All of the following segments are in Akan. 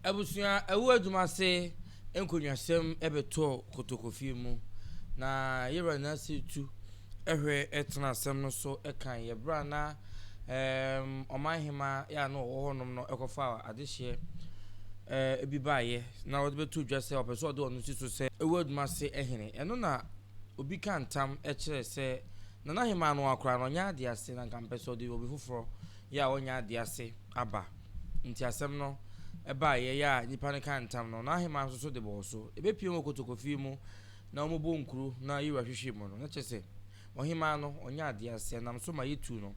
Abusua Awuah Odumase enkonwasem ebeto kotokofi mu na yera na setu ehwe etena asem no so ekan yebra na omanhema ya no wo honom no ekofa adehye ebi baaye na wo de betu dwase opeso de onu siso se Awuah Odumase ehene eno na obi kantam ekire se na nahema no akora no nya ade ase na kampeso de obi foforo ya onya ade ase aba nti asem no eba ye ya nipa ne kan tam no na hema so de bo so ebe pie mo kotokofi mu na omo bo nkuru na yiwa hwehwe mu no na chese ohima no onya ade ase nam so ma yetu no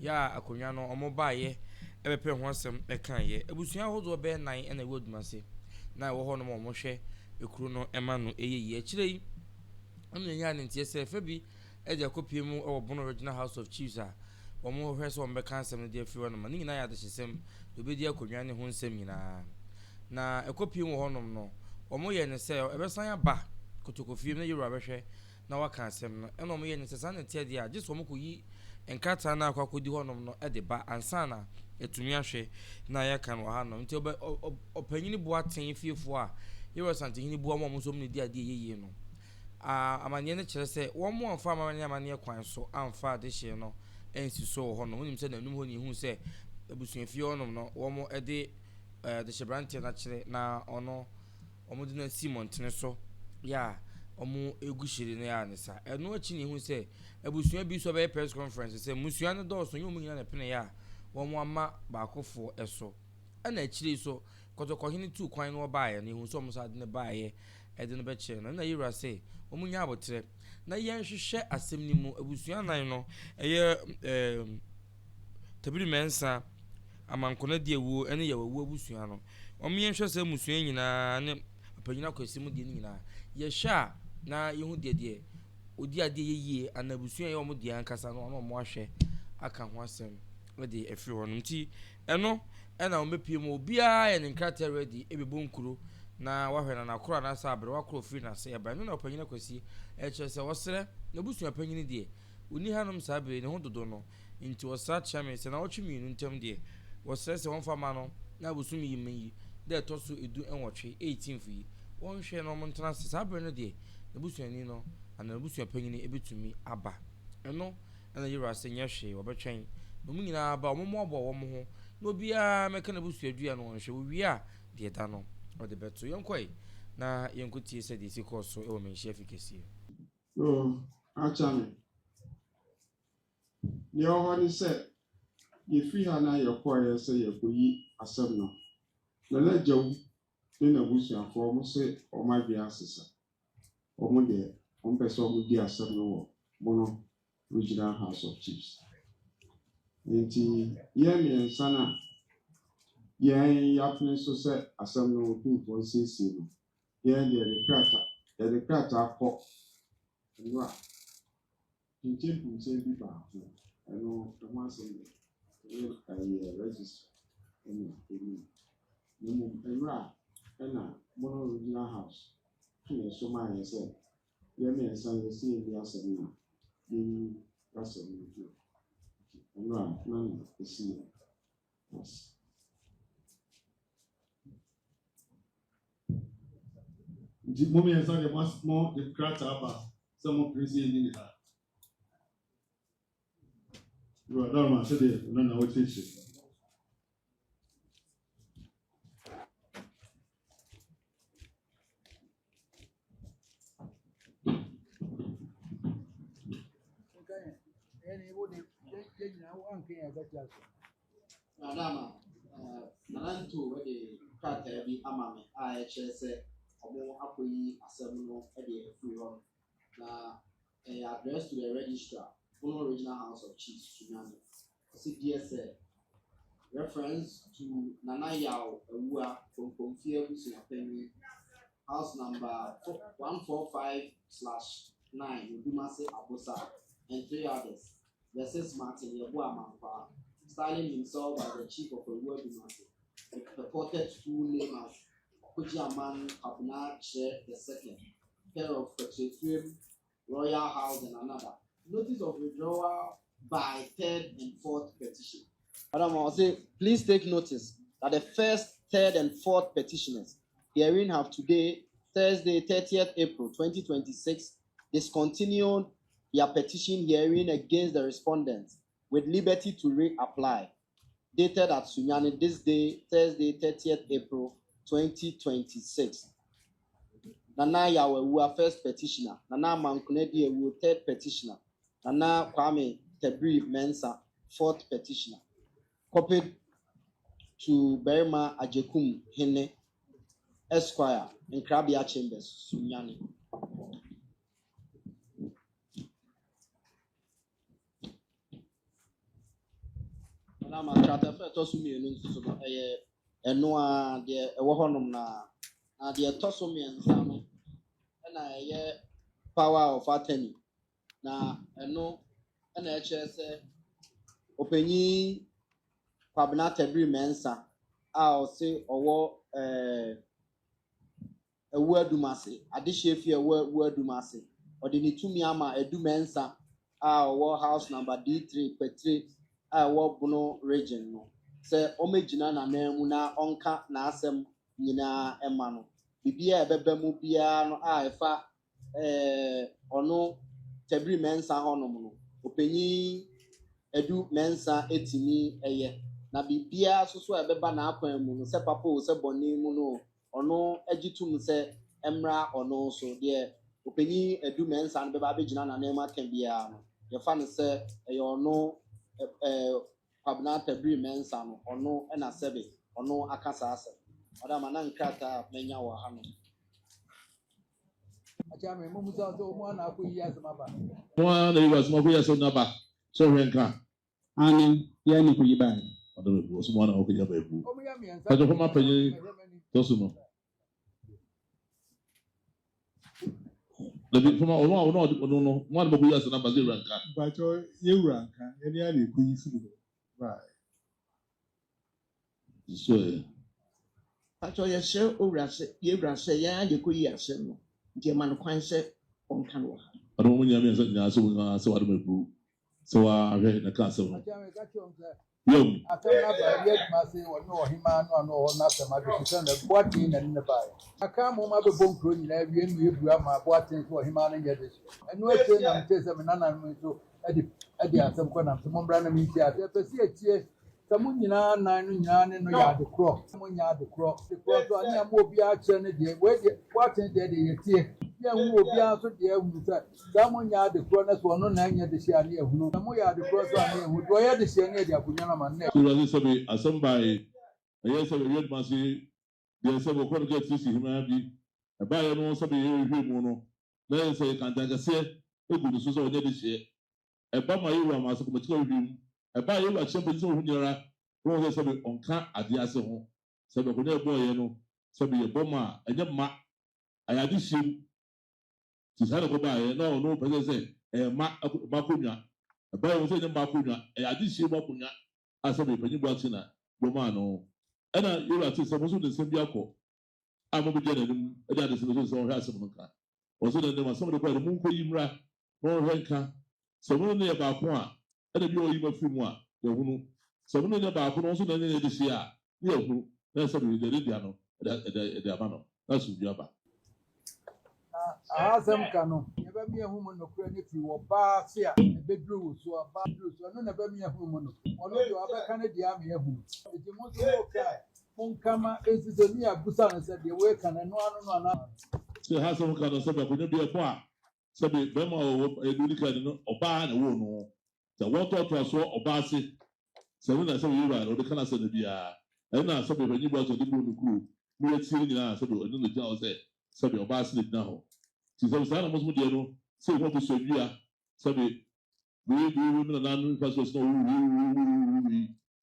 ya akonwa no omo ba ye ebe pe ho asem e kan ye ebusua hodo be nan na Awuah Odumase na wo ho no mo hwe ekuru no ema no eyeyi akire yi amne nya ne ntie se fa bi eje kopie mu e Bono Regional House of Chiefs a omo hwe so mbe kan asem no de afi wono ma nyina ya de hyesem obedi akonwa ne ho nsem nyina na ekopie mu honom no omo ye ne se ebesan ya ba kotokofi na yiro abehwe na waka asem no ena omo ye ne se san tie dia giso omo koyi enkata na akwakodi honom no de ba ansana etumi ahwe na ya kan wa hanom nti opanyini bo aten fiefo a yiro santehini bo omo so mu ne dia de yeye no amanye ne kire se wo mo amfa amanye kwan so amfa de hye no ensi so ho no wonim se nanum ho ni hu se abusuafie onom no wo mo de shebrante na kire na ono omo de na Simontene so ya omo egushiri na ya nisa eno achi ni hu se abusua bi so be press conference se musua ne do so nyom nyina na pene ya wo mo ama ba akofo eso ana akire so kotokohene tu kwan no ba ya ni hu so mo sa de ne ba ye ede no be kire na yira se omo nya abotre na yen hwehwe asem ni mu abusua nan no eye tabiri mensa amankona de ewu ene ye wawu abusua no omo yen hwɛ se musua nyina ne apanyina kwasi mu de nyina ye hwa na ye hu de odi ade yeye anabusua ye omo de ankasa no omo ahwɛ aka ho asem de afiri ho no nti eno ena omo pie mu obia ye ne nkrata ready ebebo nkuro na wahwe na nakora na sa abre wakoro free na se eba no na opanyina kwasi eche se wosere na busua panyini de oni hanom sa abre ne ho dodo no nti wosa chame se na wochimi nu ntem de wosere se won fama no na busumi yimeyi de toso edu enwotwe 18th yi won hwe no montana se sa abre no de na busua ni no ana busua panyini ebetumi aba eno na yira se nyehwe wobetwen no mu nyina aba omomo abo wo mo ho na obia meka na busua dua no hwe wo wi a de da no ode beto yonkoi na yenkuti se de sikoso e wo menhia fikesi achame ni ohori se ye fi ha na ye koye se ye koyi asem no na jaw ni na busuafo mo se o ma bi asesa o mo de on pese o mo di asem no wo Bono Regional House of Chiefs nti ye mi nsana ye yapne so se asem no Otumfuo sisi no ye de krata akọ no a nche bi ba eno to ma se ye aye register eno enra ena Bono Regional House to so ma ye se ye me nsan ye se bi asem na ye asem no enra na esi yes Di momi ensan de mo de krata aba some prison in ha. You are down so de na what teach. Madama, Nananto, where the crata be amame, I say, omo apoyi asem no e de free run. Na address to the registrar, Bono Regional House of Chiefs, Sunyani. CDSA reference to Nana Yao Awuah from Otumfuo Busuapeni, house number 145/9, Odumase Abosa, and 3 others. Versus Martin Yabua Mampa, styling himself as the chief of Awuah Odumase, the purported full name as Kujiaman Abuna Che II, care of Petretrium, Royal House, and another. Notice of withdrawal by third and fourth petition. Madam, I'll say, please take notice that the first, third and fourth petitioners herein have today, Thursday, 30th April 2026, discontinued their petition hearing against the respondents with liberty to reapply, dated at Sunyani this day, Thursday, 30th April 2026. Nana Awuah, first petitioner. Nana Mankunedi Ewu, third petitioner. Nana Kwame Tebri Mensa, fourth petitioner. Copied to Berma Ajekum Hene, Esquire, in Krabia Chambers, Sunyani. Nana Matrata, first Tosumi, and no, dear, a wohonum na, dear Tosumi and Sam. Na power of attorney na eno na eche openyi kwabena tebri mensa a o se owo ewu Odumase adehyefi ewu Odumase odi ni tumi ama edumensa a owo house number D3 Petre a owo Bono region no se omegina na namu na onka na asem nyina ema no bibia ebebe mu bia no a efa ono tebri mensa honom no openyi edu mensa etimi eye na bibia soso ebeba na akwan mu no se papa o se boni mu no ono agitum se emra ono so de openyi edu mensa no beba begina na nema kan bia no ye fa no se eye ono kwabna tebri mensa no ono na sebe ono akasa ase Madam Nankata menya wa hano. Achame mumuza to mwana akuya zamaba. Mwana iwa sima kuya so naba. So renka. Ani yani kuyiba. Ado bo so mwana okuya ba ebu. Omuya mianza. Kajo koma penye tosu no. Lebi fuma ono mwana bokuya so naba zero renka. Bacho yewranka yani ali kuyisi. Right. So Pacho yeshe urase yebrase ya yekoyi asem no je man kwan se onka no ha ado mo nyame nsa nya so nga so ado mebu so wa ahwe na ka so no Achame kachonza. yom Akana ba ADUMASE wono ohima no ano ho na sema bi se na boati na ne ba ya. Aka mo ma be bonkro nyina wie nu ebu ama boati so ohima no nye de. Enu eche na mtese me nana no so edi asem ko na mo mbra na mi ti ase pesi etie Samunyina na no nyina ne no ya de kro. Samunya de kro. De kro so ani am obi a che ne de we de boati de yetie. Ya hu obi a so de ehunu sa. Samunya de kro na so no na anya de hia ne ehunu. Samunya de kro so ani ehunu. Do ya de hia ne de akunya na man ne. so razi sabe asambai aye sabe yed masi de sabe ko get sisi hima bi ba ya no sabe hwe mu no na say kan daga se egudu so so onye de hie e ba ma yiwa ma so ko machika hwe eba ye wa chempo so hu nyara wo se be onka ade ase ho se be ko ne bo ye no se be ye boma enye ma ayade him ti sare ko ba ye no no pese se ma konwa eba ye se nye ma konwa ayade him ma konwa ase be panyi bo ati na boma no ena ye wa ti se mo so de se bi akọ amo bi gena nim e da de se so so hwa ase mo nka o so de ne ma so de ko de mu nko yimra no hwe nka se mo ne ye ba ko a ena bi o yima fimu a ye hunu se mo ne ba ko no so na ne de hia a ye hunu na se be de dia no de aba no na su bi aba Asem kanu. Ye ba mi ehunu no kura ne fi wo ba se a e be duru so ba duru so no na ba mi ehunu no. Ono de wa ba kan de am ehunu. Eti mo so o kai. Mon kama ezizoni abusa na se de we kan no anu no ana. se ha se mo ka no se be ko ne bi e ko a se be be ma o eduri ka no oba na wo no se wo to so oba se se wo na se wo ba no de kana se na bia e na se be panyi bo so de bu no ku mo eti ni na se be no no ja o se be oba se na ho ti se sa na mo so de no se wo bo so bia se be we na no fa so no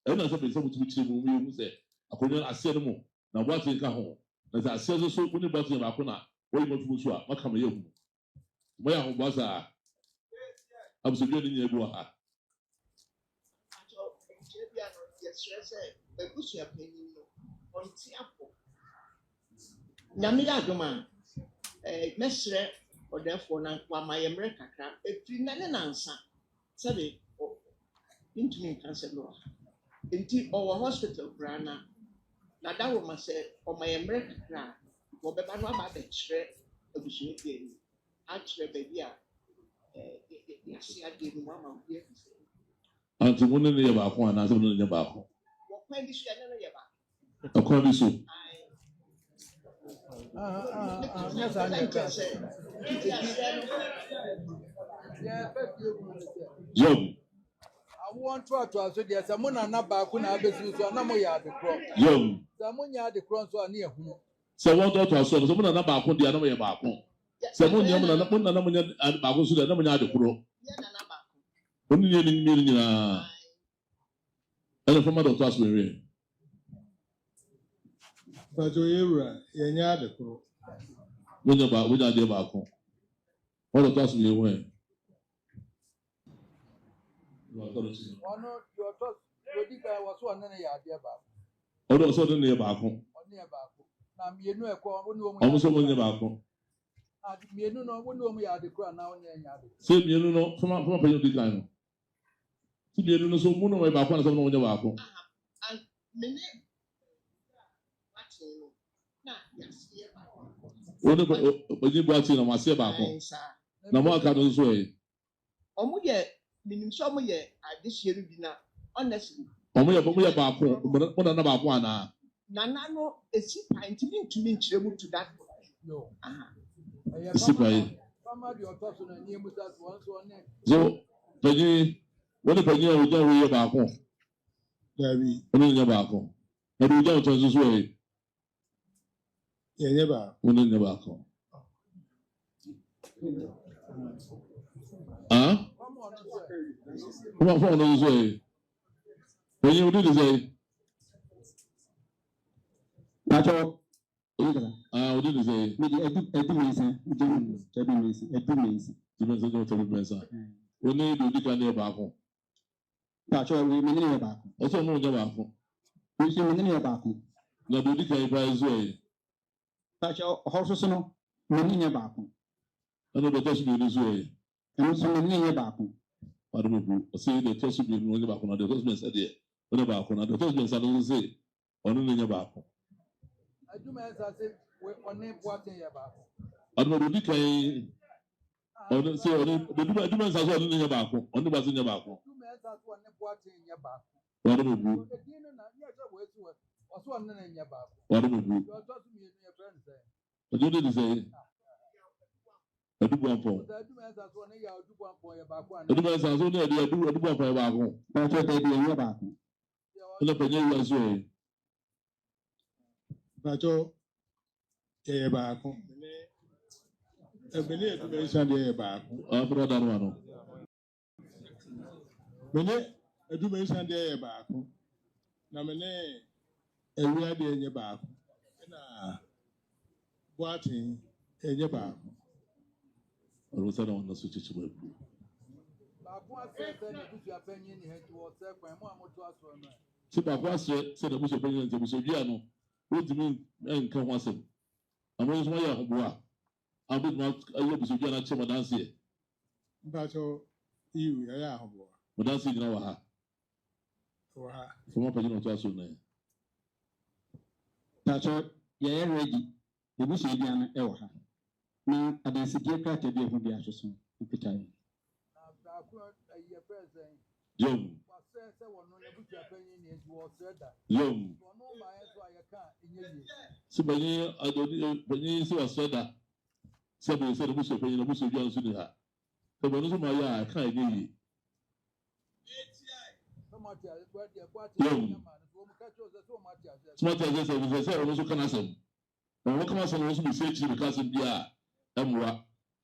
e na se be se mo tu chi mo mo se akonya ase no mo na bo ati ka ho na se ase so ko ni bo ati ba ko na wo yi mo tu so a maka ma ye hu mo ya ho bo sa abusujwe ni ebu ha Pacho bia no yeshe se ebusu apanyin no onti apo na mi da doma mesre odefo na kwa mayemre kakra efiri na ne nansa sabe intumi kanse no enti owo hospital brana na da wo ma sɛ ɔma yɛ mmerɛ kakra wɔbɛba no aba abɛkyerɛ abusuafo ani akyerɛ baabi a yɛase adeɛ no mu ama obi afi sɛ anti mo ne yɛ baako anaasɛ mo ne yɛ baako wɔkwan bi so ɛne no yɛ baako ɛkwan bi so Job. I want to also there's someone back when I was so no more yard the crop. Job. Someone yard the cross or near whom. So one to also someone back on the other back home. Someone young and upon the number and back so that no one had the pro. Only meaning and from other class we But you are the pro. When about with idea back home. All the class we went. Your thoughts, was one in a yard about. Although so near back home. Now, you know, Almost so many back home. You know, when we are the crown now in the yard. Same, you know, from a penny decline. You know, so moon away back one of the back home. And many When you brought in a massive back home. No more can't way. Minim so mo ye adehyeru bi na honestly omo ye baako mo na baako ana nana no esi pantimi ntumi nkyerɛ mu to that no esi pai fama di otoso na ni emu that one so ne so panyi o ja wo ye baako Dabi. ono nya baako na do ja o tonso so e Ye ba. ono nya baako ah come on phone this way. When you do this way, that's all. we do this way. When you do the kind of back home, That's all. We mean about. also no back home. We see many about. Now do the kind of way. That's all. Horses no. Many about. I know the test be this way. And also many about. I don't know. Say the test be no back on the husband said there. When about on the husband said say on the back. I do my say on name what in your back. I don't know the kind. On say on the documents as well in your back. On the bus in your back. Two men as one what in your back. I don't know. Also one in your back. I don't know. You are talking to your friends there. But you didn't say. I do one for. The documents as one year do one for your back one. The documents as only I do one for your back home. That's what they do in your back. And the penny was way. But you ye ba ko. Mene education ye ba ko. After that one. Mene education ye ba ko. Na mene ewia de ye ba ko. Na boatin ye ba ko. Rosa no na switch to web. Si ba kwa se na buso penye nte buso bia no. O dimi enka ho asem. Amo so ya hoboa. Abu ma ayo buso bia na chema dance e. But you ya hobo. Mo dance gina wa ha. Wa ha. Foma penye no to aso na. That's all. You're ready. The bush is down there. Now, I didn't see a crack at the Hobiaso. Yom. Yom. So when you I don't when you see a soda. Somebody said the bush of penny, the bush of John Suda. So when you my I can't get you. Yom. Smart as I said, I also can ask him. And what can I say? Also be said to the cousin Bia. Amwa.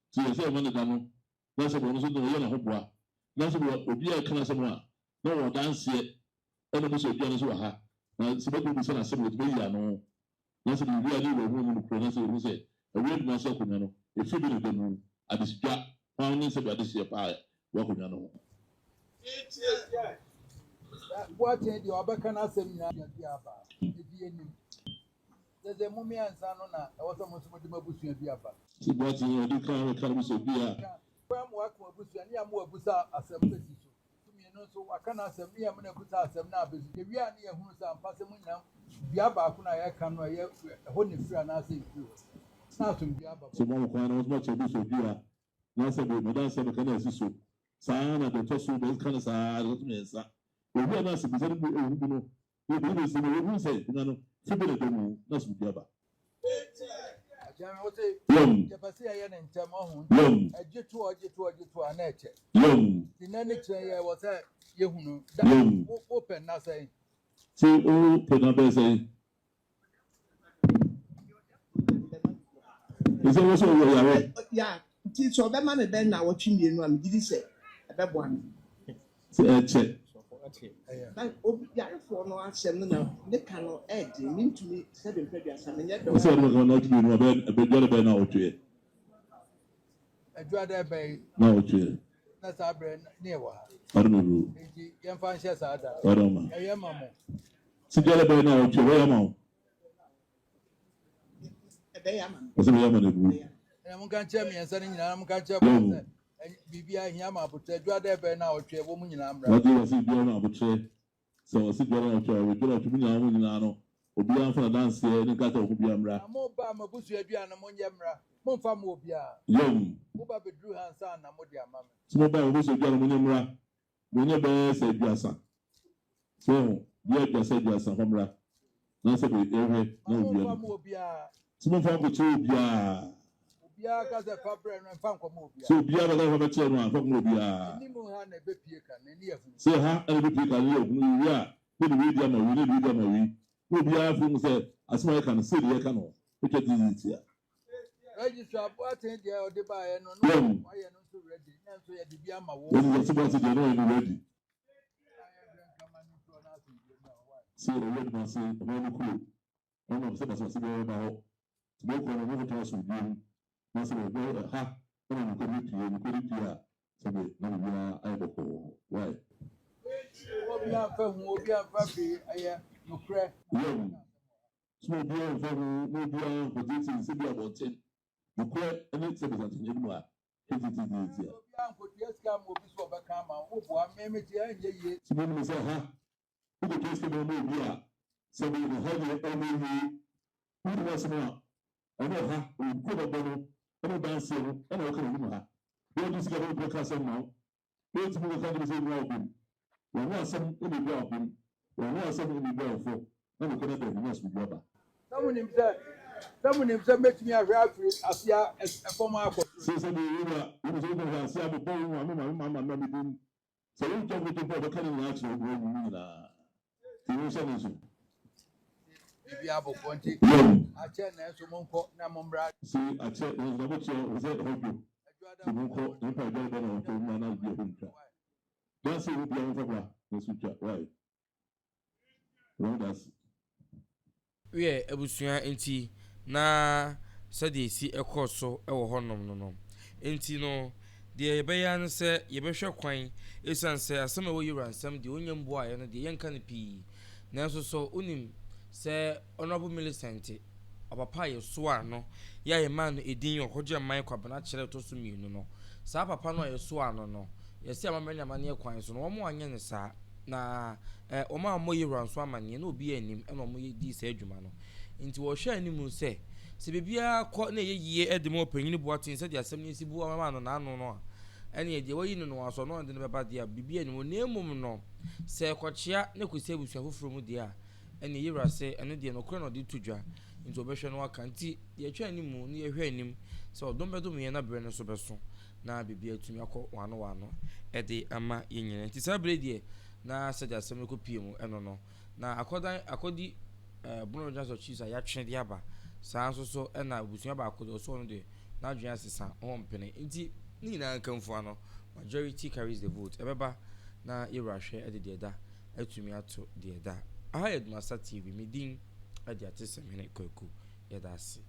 So you say, man, Dano. That's a bonus of the Yana Hopwa. That's what Obia Canasama. No one dance yet. And also Janasuaha. Now, somebody will be sent a similar to me. No. That's what we really were to pronounce it. We say, a real myself, if you believe in them, at this job, found in about this year, pie. Welcome, Yano. What in the Abacana seminar? There's a mummy and son on that. I was almost with the Mabusi and Biaba. See what you do, can't be so dear. Work more Busia, near more Busa as a petition. no so aka na asɛm ne yɛ mena kuta asɛm na abezu de wi ani ehunu sa ampa sɛ munyam bia ba ko na yɛ ka no yɛ ho ne fira na asɛ firi na asom bia ba so mo kwa na mo che bi so bia na se be me dan se be kana asiso saa na de to so be kana saa de to me sa obi na se bi se bi ehu no e bi se me ehu se na no se be de mu na so bia ba Jami wote jabasi ya ne ntem ohun ajitu ana eche dinani kire ya wose yehunu da open na say ti o pe na be say is it also your yawe Yeah, ti so be ma me be na wo twi mienu am didi se e be bo am ti eche na obi yare fo no asem no na ne ka no e di mintumi se be mpadu asem nye do o se no na twi no be jole be na otwe adwada be na otwe na sabre ne wa arunu eji yemfa nhye saada arama eyema mo si jole be na otwe we yama e be ya ma o se be yama na bu mun kan che mi ensa ni nyina mun kan che bo se bibia hia ma botre adwada be na otwe wo mu nyina amra wadi wasi bia na botre so si jole na otwe we jole otwe nyina mu nyina no obi an fa dance e ni kata ko bia amra mo ba mabusu adua na mo nyamra mo mfa mo obia mo ba bedru hansa na mo dia mama so ba wo so bia no mo nyamra mo nya be se duasa so bia duasa famra na se be ewe na obia so mo fa ko che obia ka se fabre no mfa nko mo obia so bia ba ka fa che no fa mo obia ni mo ha na be pie ka na ni afu se ha e be pie ka ni afu ni ya ni we dia ma wi obia fu mo se asema ka no se de ka no o che di ti ya register apoaten dia o de ba ye no no aye no so ready na so ye de bia ma wo ni so ba se de no e ready se o ready ma se o no ku o no se ba se be ba ho mo ko no mo to so di na se be ha o no ko ni pia se be na bia ai bo ko why obia fa bi aye no kre so bia fa no bia ko ti se bia bo ten no kre any se be santi ni mu a ti obia ko ti eska mo bi so ba ka ma wo bo ameme ti anye ye so mo se ha ko ti se be mo bia se be no ha ni o mo yi ni wa se ma ono ha o ko ba no ono dance no ono ka ni mu ha wo ti se ga bo ka se ma wo ti mo ka ni se mu a wo wa se ni bi a ko wo wa se ni bi a fo na ko na be ni so bi ba Someone himself makes me a referee as a former actor. So the river, it was over and see a bone, mamma, mamma, so you talk with the brother coming natural, you know, If you have a 20, I check so monko, Namumbra. see, I check, was that hope you won't if I don't know to man, be a home trap. That's it, will be over, right? Well, that's we abusua enti na sɛdeɛ si ɛkɔ so ɛwɔ hɔnom no enti no deɛ yɛbɛyɛ no sɛ yɛbɛhwɛ kwan ɛsiane sɛ asɛm a ɛwɔ yɛwura nsɛm deɛ ɔnyɛ mboaeɛ no deɛ yɛnka no pii nanso so wonim sɛ honorable Millicent ɔpapa yɛ so a no yɛ ma no ɛdin ɔkɔgye man kwabena kyerɛ to so mmienu no saa papa no a yɛ so a no yɛsɛ amammerɛ nyamane kwan so no wɔn anyɛ ne saa na ɔma mo yɛwura nso amanneɛ na obi anim ɛna ɔmo yɛ di saa adwuma no nti wɔhwɛ anim sɛ bibia kɔ na yɛyie ɛde mo panyin boaten sɛ de asɛm ne si bu ama no naano no a ɛne yɛde wɔyi no no aso no de no bɛba de a bibia anim na emum no sɛ kɔkyea na kɔsi abusua foforɔ mu de a ɛne yɛwura sɛ ɛno deɛ no korɛ na ɔde to dwa nti ɔbɛhwɛ no aka nti yɛhwɛ anim ne yɛhwɛ anim sɛ ɔdɔm bɛdom yɛn na berɛ no so bɛso na bibia atumi akɔ wano ɛde ama yɛnyina nti saa berɛ deɛ na sɛde asɛm no kɔpie mu ɛno no na akɔdi bono janso chiefs a yɛatwe de aba saa nso so ɛna abusua baako de ɔso no de n'adwene asesa ɔmpene nti ne nyinaa nkamfo ano majority carries the vote ɛbɛba na yɛwura hwɛ ɛde deɛ da atumi ato deɛ da aha yɛ ADUMASA TV medin ɛde ate sɛm hene kwaku yɛda ase